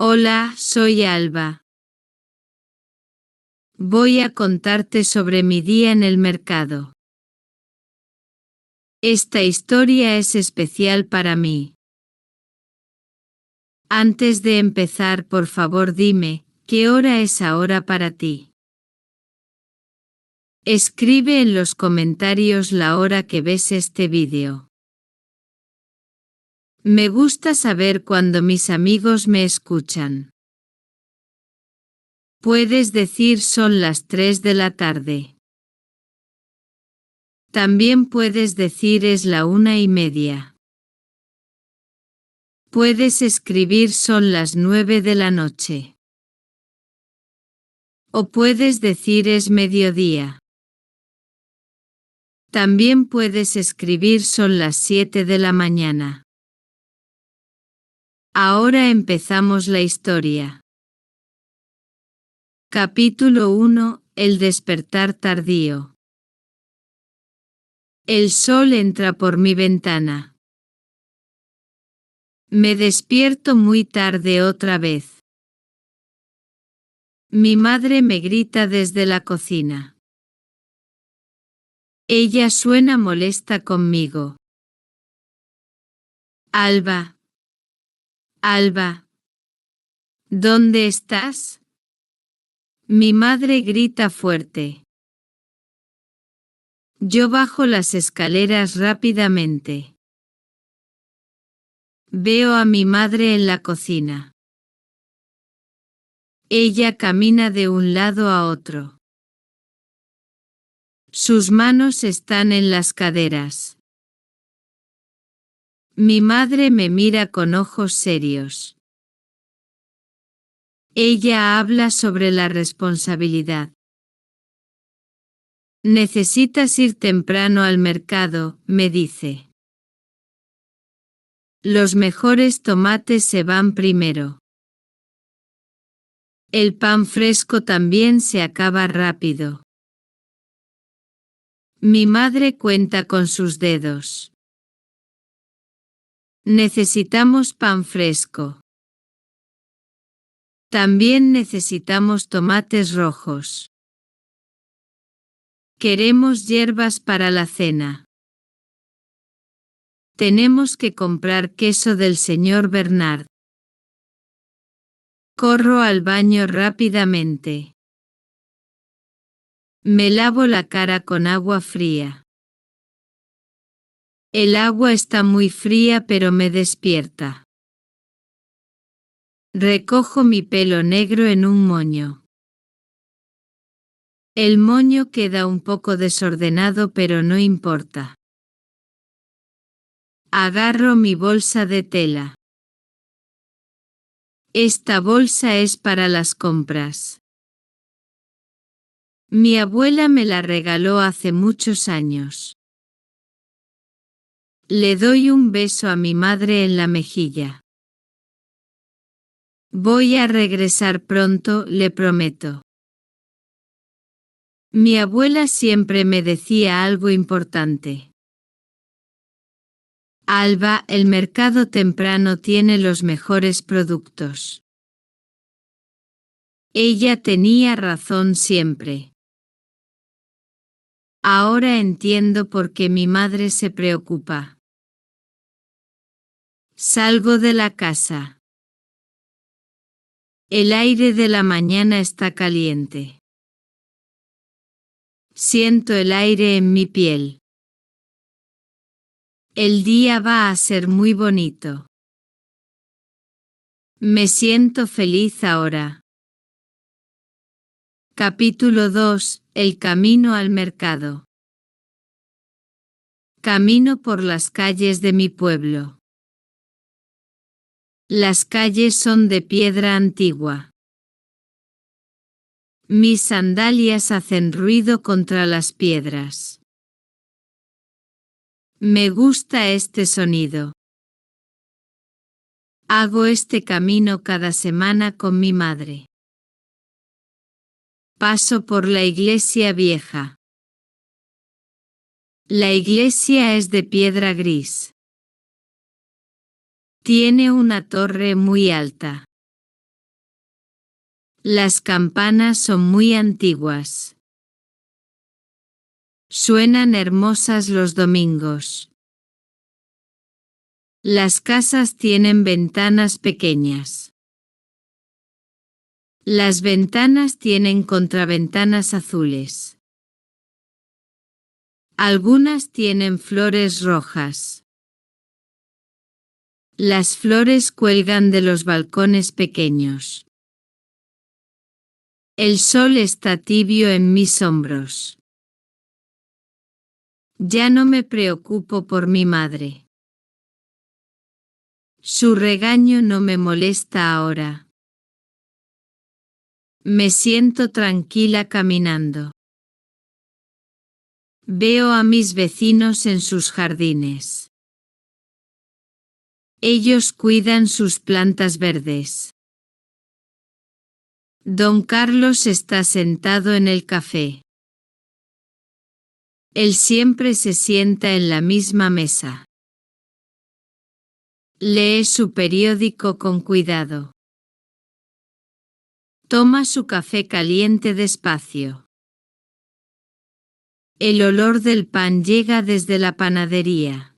Hola, soy Alba. Voy a contarte sobre mi día en el mercado. Esta historia es especial para mí. Antes de empezar, por favor dime, ¿qué hora es ahora para ti? Escribe en los comentarios la hora que ves este vídeo. Me gusta saber cuando mis amigos me escuchan. Puedes decir son las 3 de la tarde. También puedes decir es la 1:30. Puedes escribir son las 9 de la noche. O puedes decir es mediodía. También puedes escribir son las 7 de la mañana. Ahora empezamos la historia. Capítulo 1. El despertar tardío. El sol entra por mi ventana. Me despierto muy tarde otra vez. Mi madre me grita desde la cocina. Ella suena molesta conmigo. Alba. Alba. ¿Dónde estás? Mi madre grita fuerte. Yo bajo las escaleras rápidamente. Veo a mi madre en la cocina. Ella camina de un lado a otro. Sus manos están en las caderas. Mi madre me mira con ojos serios. Ella habla sobre la responsabilidad. Necesitas ir temprano al mercado, me dice. Los mejores tomates se van primero. El pan fresco también se acaba rápido. Mi madre cuenta con sus dedos. Necesitamos pan fresco. También necesitamos tomates rojos. Queremos hierbas para la cena. Tenemos que comprar queso del señor Bernard. Corro al baño rápidamente. Me lavo la cara con agua fría. El agua está muy fría pero me despierta. Recojo mi pelo negro en un moño. El moño queda un poco desordenado pero no importa. Agarro mi bolsa de tela. Esta bolsa es para las compras. Mi abuela me la regaló hace muchos años. Le doy un beso a mi madre en la mejilla. Voy a regresar pronto, le prometo. Mi abuela siempre me decía algo importante. Alba, el mercado temprano tiene los mejores productos. Ella tenía razón siempre. Ahora entiendo por qué mi madre se preocupa. Salgo de la casa. El aire de la mañana está caliente. Siento el aire en mi piel. El día va a ser muy bonito. Me siento feliz ahora. Capítulo 2. El camino al mercado. Camino por las calles de mi pueblo. Las calles son de piedra antigua. Mis sandalias hacen ruido contra las piedras. Me gusta este sonido. Hago este camino cada semana con mi madre. Paso por la iglesia vieja. La iglesia es de piedra gris. Tiene una torre muy alta. Las campanas son muy antiguas. Suenan hermosas los domingos. Las casas tienen ventanas pequeñas. Las ventanas tienen contraventanas azules. Algunas tienen flores rojas. Las flores cuelgan de los balcones pequeños. El sol está tibio en mis hombros. Ya no me preocupo por mi madre. Su regaño no me molesta ahora. Me siento tranquila caminando. Veo a mis vecinos en sus jardines. Ellos cuidan sus plantas verdes. Don Carlos está sentado en el café. Él siempre se sienta en la misma mesa. Lee su periódico con cuidado. Toma su café caliente despacio. El olor del pan llega desde la panadería.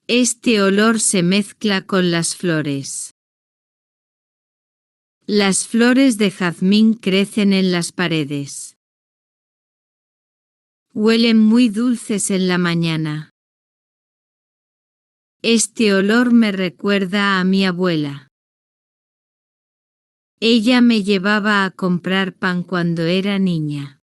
Este olor se mezcla con las flores. Las flores de jazmín crecen en las paredes. Huelen muy dulces en la mañana. Este olor me recuerda a mi abuela. Ella me llevaba a comprar pan cuando era niña.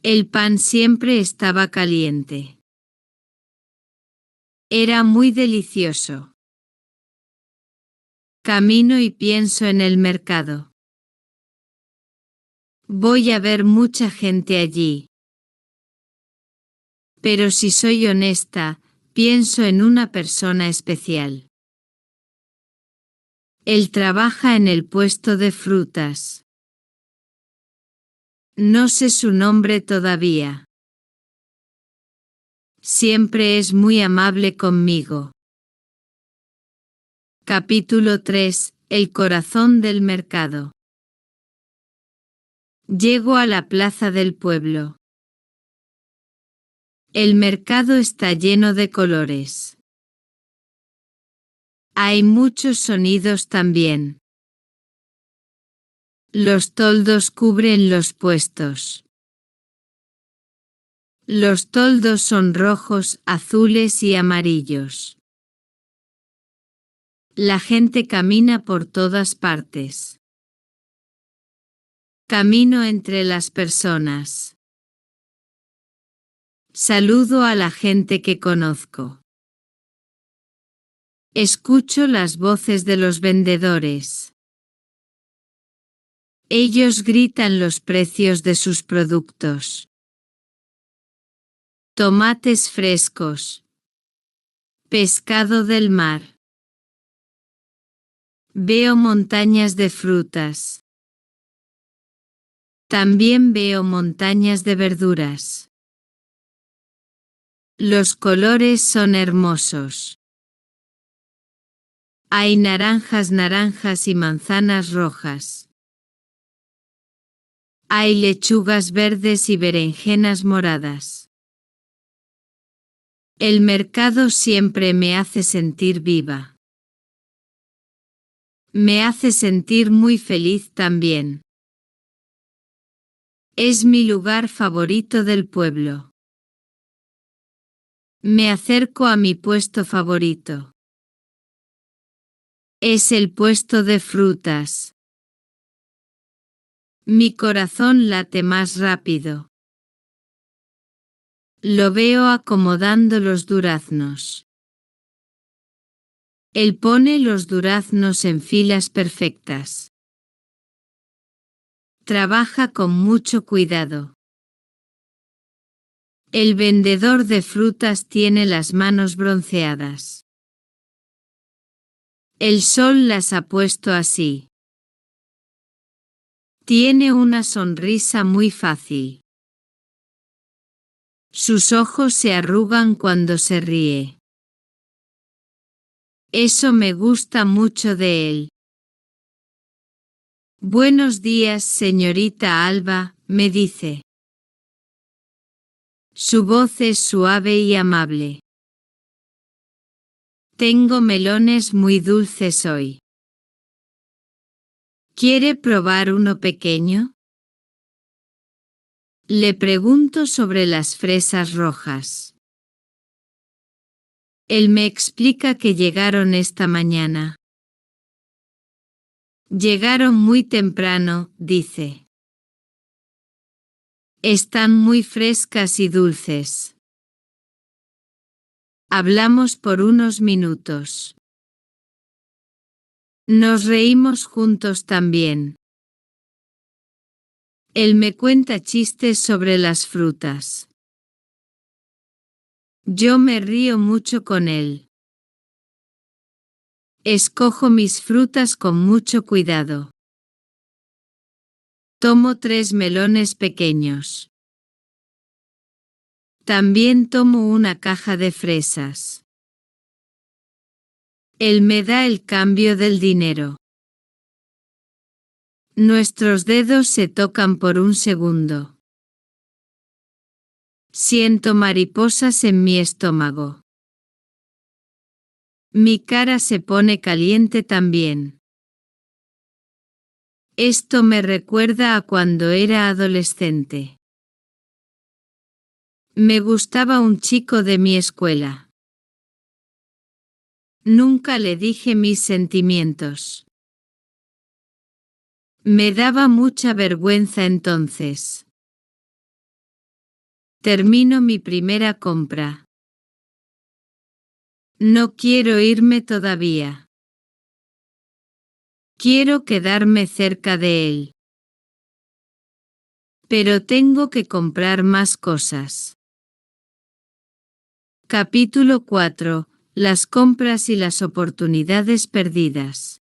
El pan siempre estaba caliente. Era muy delicioso. Camino y pienso en el mercado. Voy a ver mucha gente allí. Pero si soy honesta, pienso en una persona especial. Él trabaja en el puesto de frutas. No sé su nombre todavía. Siempre es muy amable conmigo. Capítulo 3. El corazón del mercado. Llego a la plaza del pueblo. El mercado está lleno de colores. Hay muchos sonidos también. Los toldos cubren los puestos. Los toldos son rojos, azules y amarillos. La gente camina por todas partes. Camino entre las personas. Saludo a la gente que conozco. Escucho las voces de los vendedores. Ellos gritan los precios de sus productos. Tomates frescos. Pescado del mar. Veo montañas de frutas. También veo montañas de verduras. Los colores son hermosos. Hay naranjas y manzanas rojas. Hay lechugas verdes y berenjenas moradas. El mercado siempre me hace sentir viva. Me hace sentir muy feliz también. Es mi lugar favorito del pueblo. Me acerco a mi puesto favorito. Es el puesto de frutas. Mi corazón late más rápido. Lo veo acomodando los duraznos. Él pone los duraznos en filas perfectas. Trabaja con mucho cuidado. El vendedor de frutas tiene las manos bronceadas. El sol las ha puesto así. Tiene una sonrisa muy fácil. Sus ojos se arrugan cuando se ríe. Eso me gusta mucho de él. Buenos días, señorita Alba, me dice. Su voz es suave y amable. Tengo melones muy dulces hoy. ¿Quiere probar uno pequeño? Le pregunto sobre las fresas rojas. Él me explica que llegaron esta mañana. Llegaron muy temprano, dice. Están muy frescas y dulces. Hablamos por unos minutos. Nos reímos juntos también. Él me cuenta chistes sobre las frutas. Yo me río mucho con él. Escojo mis frutas con mucho cuidado. Tomo 3 melones pequeños. También tomo una caja de fresas. Él me da el cambio del dinero. Nuestros dedos se tocan por un segundo. Siento mariposas en mi estómago. Mi cara se pone caliente también. Esto me recuerda a cuando era adolescente. Me gustaba un chico de mi escuela. Nunca le dije mis sentimientos. Me daba mucha vergüenza entonces. Termino mi primera compra. No quiero irme todavía. Quiero quedarme cerca de él. Pero tengo que comprar más cosas. Capítulo 4. Las compras y las oportunidades perdidas.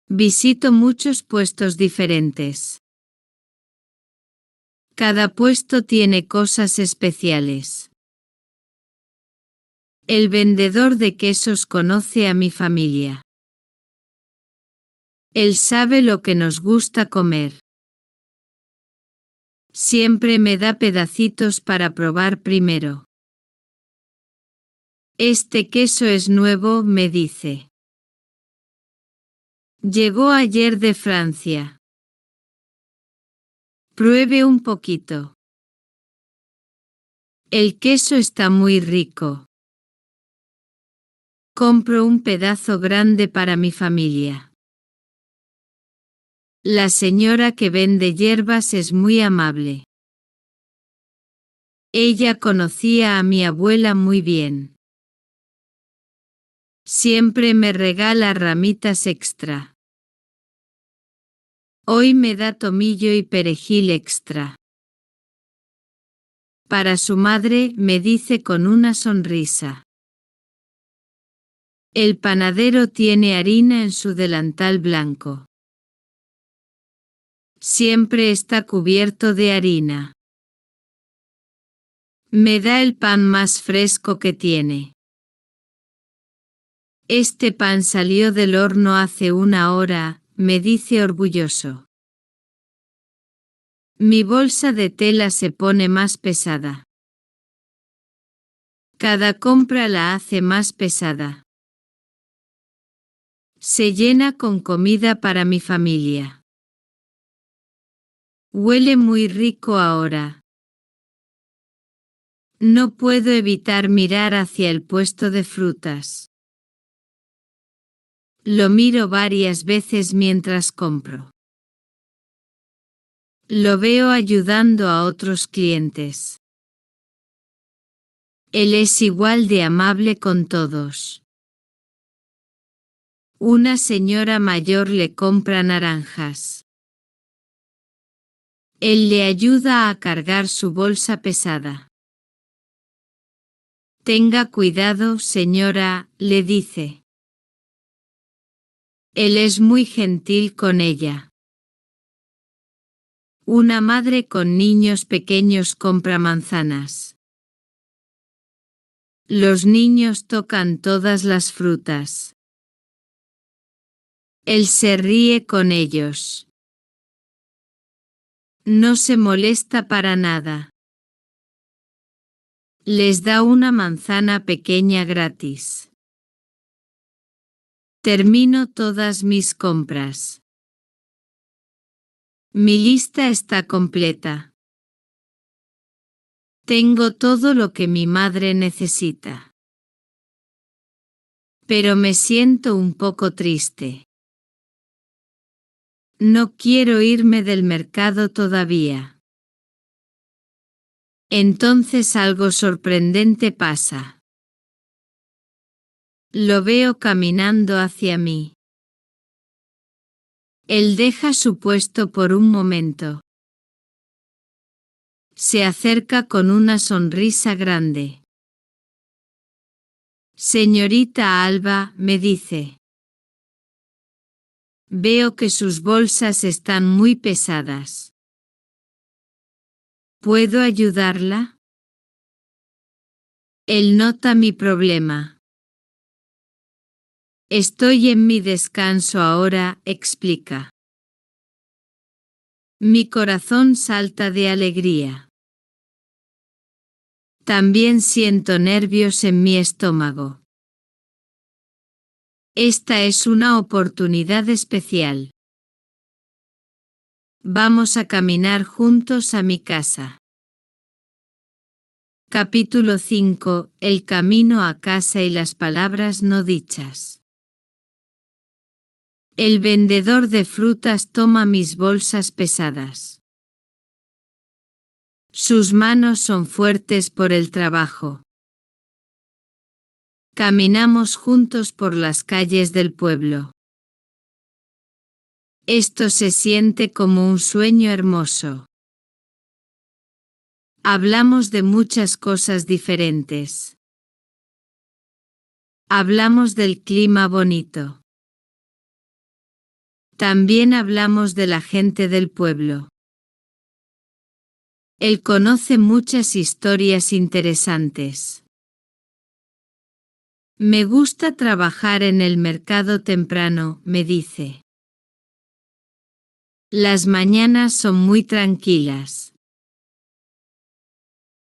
Visito muchos puestos diferentes. Cada puesto tiene cosas especiales. El vendedor de quesos conoce a mi familia. Él sabe lo que nos gusta comer. Siempre me da pedacitos para probar primero. Este queso es nuevo, me dice. Llegó ayer de Francia. Pruebe un poquito. El queso está muy rico. Compro un pedazo grande para mi familia. La señora que vende hierbas es muy amable. Ella conocía a mi abuela muy bien. Siempre me regala ramitas extra. Hoy me da tomillo y perejil extra. Para su madre, me dice con una sonrisa. El panadero tiene harina en su delantal blanco. Siempre está cubierto de harina. Me da el pan más fresco que tiene. Este pan salió del horno hace 1 hora, me dice orgulloso. Mi bolsa de tela se pone más pesada. Cada compra la hace más pesada. Se llena con comida para mi familia. Huele muy rico ahora. No puedo evitar mirar hacia el puesto de frutas. Lo miro varias veces mientras compro. Lo veo ayudando a otros clientes. Él es igual de amable con todos. Una señora mayor le compra naranjas. Él le ayuda a cargar su bolsa pesada. Tenga cuidado, señora, le dice. Él es muy gentil con ella. Una madre con niños pequeños compra manzanas. Los niños tocan todas las frutas. Él se ríe con ellos. No se molesta para nada. Les da una manzana pequeña gratis. Termino todas mis compras. Mi lista está completa. Tengo todo lo que mi madre necesita. Pero me siento un poco triste. No quiero irme del mercado todavía. Entonces algo sorprendente pasa. Lo veo caminando hacia mí. Él deja su puesto por un momento. Se acerca con una sonrisa grande. Señorita Alba, me dice. Veo que sus bolsas están muy pesadas. ¿Puedo ayudarla? Él nota mi problema. Estoy en mi descanso ahora, explica. Mi corazón salta de alegría. También siento nervios en mi estómago. Esta es una oportunidad especial. Vamos a caminar juntos a mi casa. Capítulo 5. El camino a casa y las palabras no dichas. El vendedor de frutas toma mis bolsas pesadas. Sus manos son fuertes por el trabajo. Caminamos juntos por las calles del pueblo. Esto se siente como un sueño hermoso. Hablamos de muchas cosas diferentes. Hablamos del clima bonito. También hablamos de la gente del pueblo. Él conoce muchas historias interesantes. Me gusta trabajar en el mercado temprano, me dice. Las mañanas son muy tranquilas.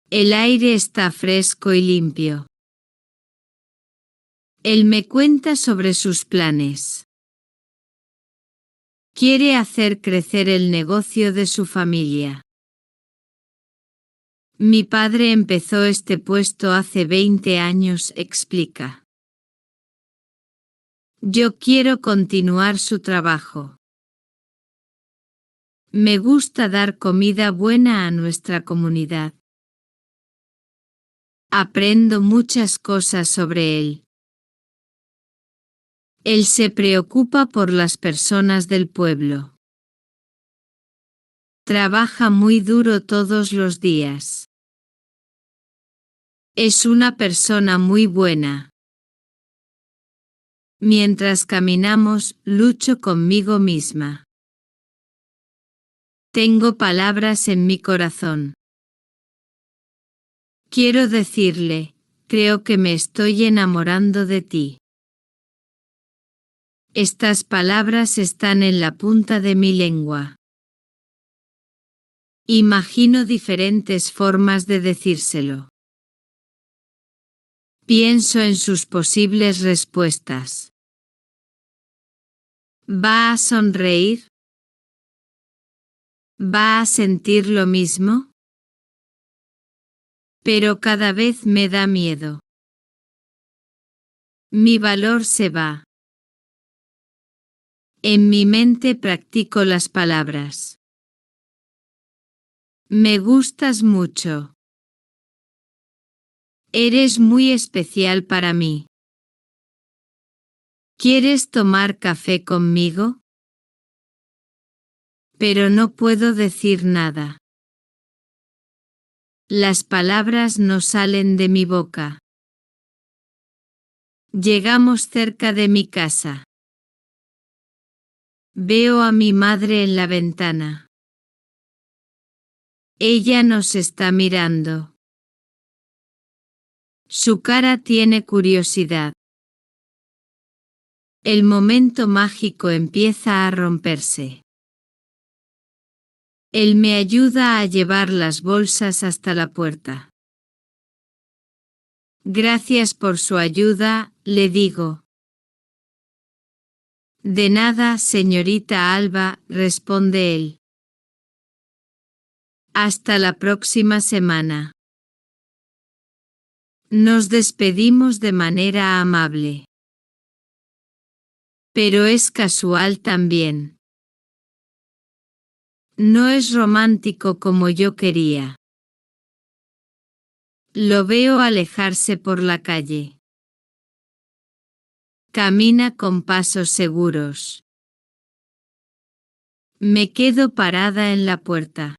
El aire está fresco y limpio. Él me cuenta sobre sus planes. Quiere hacer crecer el negocio de su familia. Mi padre empezó este puesto hace 20 años, explica. Yo quiero continuar su trabajo. Me gusta dar comida buena a nuestra comunidad. Aprendo muchas cosas sobre él. Él se preocupa por las personas del pueblo. Trabaja muy duro todos los días. Es una persona muy buena. Mientras caminamos, lucho conmigo misma. Tengo palabras en mi corazón. Quiero decirle, creo que me estoy enamorando de ti. Estas palabras están en la punta de mi lengua. Imagino diferentes formas de decírselo. Pienso en sus posibles respuestas. ¿Va a sonreír? ¿Va a sentir lo mismo? Pero cada vez me da miedo. Mi valor se va. En mi mente practico las palabras. Me gustas mucho. Eres muy especial para mí. ¿Quieres tomar café conmigo? Pero no puedo decir nada. Las palabras no salen de mi boca. Llegamos cerca de mi casa. Veo a mi madre en la ventana. Ella nos está mirando. Su cara tiene curiosidad. El momento mágico empieza a romperse. Él me ayuda a llevar las bolsas hasta la puerta. Gracias por su ayuda, le digo. De nada, señorita Alba, responde él. Hasta la próxima semana. Nos despedimos de manera amable. Pero es casual también. No es romántico como yo quería. Lo veo alejarse por la calle. Camina con pasos seguros. Me quedo parada en la puerta.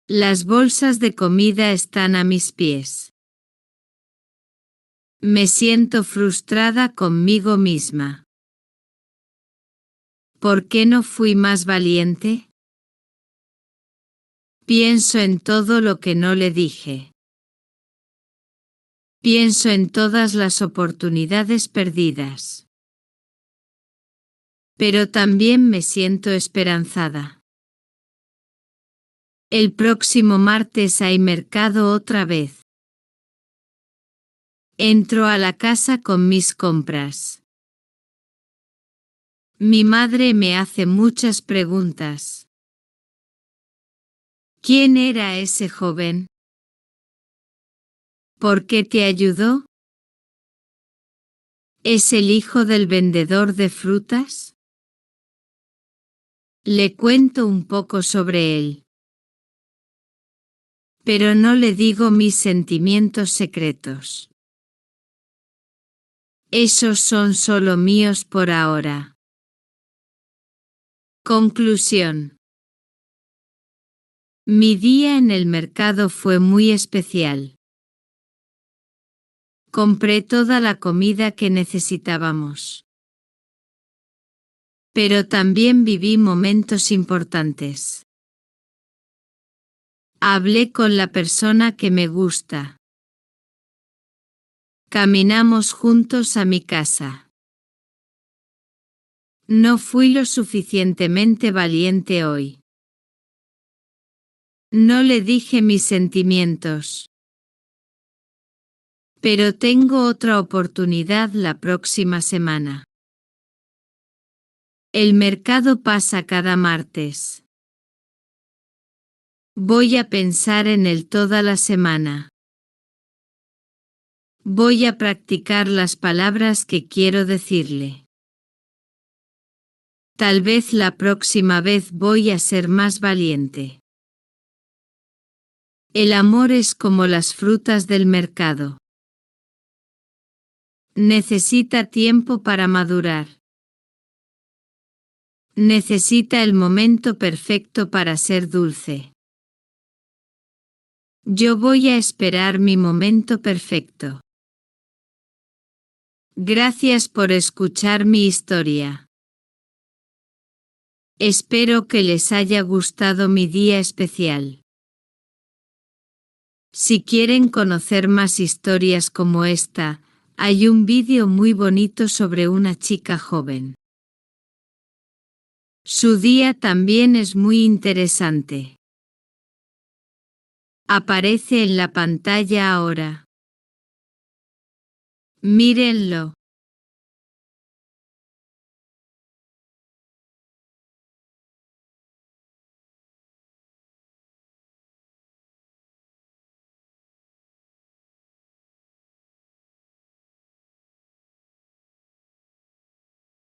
Las bolsas de comida están a mis pies. Me siento frustrada conmigo misma. ¿Por qué no fui más valiente? Pienso en todo lo que no le dije. Pienso en todas las oportunidades perdidas. Pero también me siento esperanzada. El próximo martes hay mercado otra vez. Entro a la casa con mis compras. Mi madre me hace muchas preguntas. ¿Quién era ese joven? ¿Por qué te ayudó? ¿Es el hijo del vendedor de frutas? Le cuento un poco sobre él. Pero no le digo mis sentimientos secretos. Esos son solo míos por ahora. Conclusión. Mi día en el mercado fue muy especial. Compré toda la comida que necesitábamos. Pero también viví momentos importantes. Hablé con la persona que me gusta. Caminamos juntos a mi casa. No fui lo suficientemente valiente hoy. No le dije mis sentimientos. Pero tengo otra oportunidad la próxima semana. El mercado pasa cada martes. Voy a pensar en él toda la semana. Voy a practicar las palabras que quiero decirle. Tal vez la próxima vez voy a ser más valiente. El amor es como las frutas del mercado. Necesita tiempo para madurar. Necesita el momento perfecto para ser dulce. Yo voy a esperar mi momento perfecto. Gracias por escuchar mi historia. Espero que les haya gustado mi día especial. Si quieren conocer más historias como esta, hay un vídeo muy bonito sobre una chica joven. Su día también es muy interesante. Aparece en la pantalla ahora. Mírenlo.